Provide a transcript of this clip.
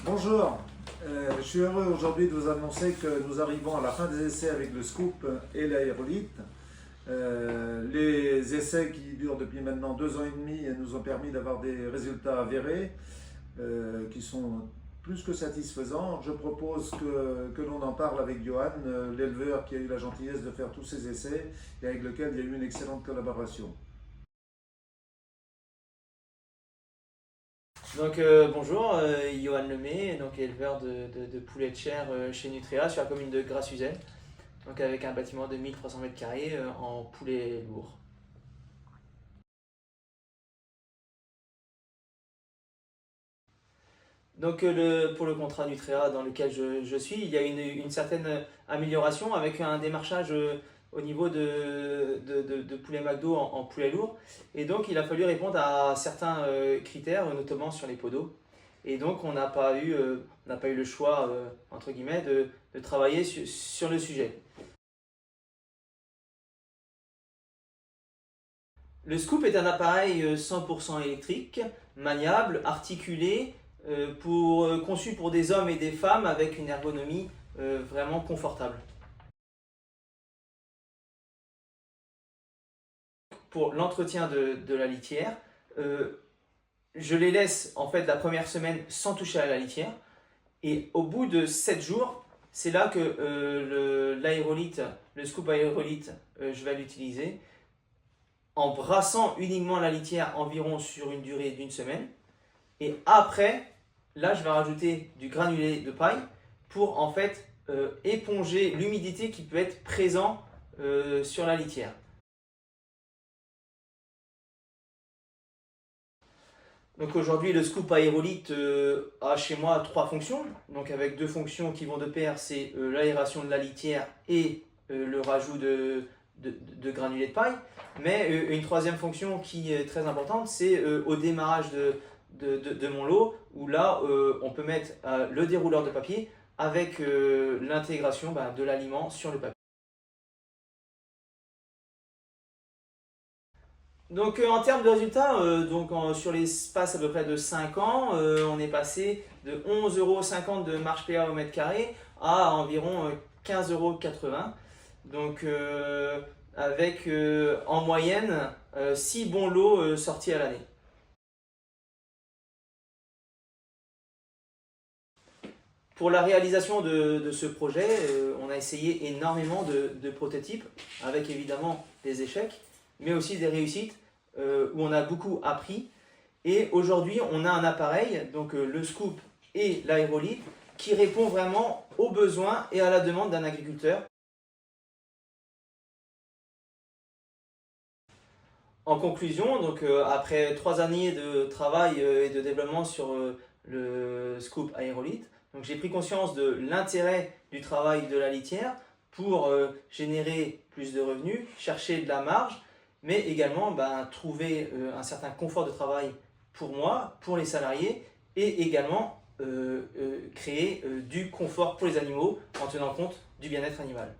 Bonjour, je suis heureux aujourd'hui de vous annoncer que nous arrivons à la fin des essais avec le scoop et l'aérolite. Les essais qui durent depuis maintenant 2 ans et demi nous ont permis d'avoir des résultats avérés qui sont plus que satisfaisants. Je propose que l'on en parle avec Johan, l'éleveur qui a eu la gentillesse de faire tous ces essais et avec lequel il y a eu une excellente collaboration. Donc bonjour, Johan Lemay, donc éleveur de poulets de chair chez Nutria sur la commune de Grassuzel, donc avec un bâtiment de 1300 m² en poulet lourd. Donc pour le contrat Nutria dans lequel je suis, il y a une certaine amélioration avec un démarchage au niveau de poulet McDo en poulet lourd. Et donc il a fallu répondre à certains critères, notamment sur les pots d'eau. Et donc on n'a pas eu le choix, entre guillemets, de travailler sur le sujet. Le scoop est un appareil 100% électrique, maniable, articulé, conçu pour des hommes et des femmes avec une ergonomie vraiment confortable. Pour l'entretien de la litière, je les laisse en fait la première semaine sans toucher à la litière. Et au bout de 7 jours, c'est là que l'aérolite, le scoop aérolite, je vais l'utiliser en brassant uniquement la litière environ sur une durée d'1 semaine. Et après, là, je vais rajouter du granulé de paille pour en fait éponger l'humidité qui peut être présente sur la litière. Donc aujourd'hui, le scoop aérolite a chez moi 3 fonctions. Donc avec 2 fonctions qui vont de pair, c'est l'aération de la litière et le rajout de granulés de paille. Mais une troisième fonction qui est très importante, c'est au démarrage de mon lot, où là, on peut mettre le dérouleur de papier avec l'intégration de l'aliment sur le papier. Donc en termes de résultats, sur l'espace à peu près de 5 ans, on est passé de 11,50 € de marge PA au mètre carré à environ 15,80 €. Donc avec en moyenne 6 bons lots sortis à l'année. Pour la réalisation de ce projet, on a essayé énormément de prototypes, avec évidemment des échecs, mais aussi des réussites où on a beaucoup appris. Et aujourd'hui, on a un appareil, donc le scoop et l'aérolite, qui répond vraiment aux besoins et à la demande d'un agriculteur. En conclusion, donc, après 3 années de travail et de développement sur le scoop aérolite, j'ai pris conscience de l'intérêt du travail de la litière pour générer plus de revenus, chercher de la marge, mais également trouver un certain confort de travail pour moi, pour les salariés, et également créer du confort pour les animaux en tenant compte du bien-être animal.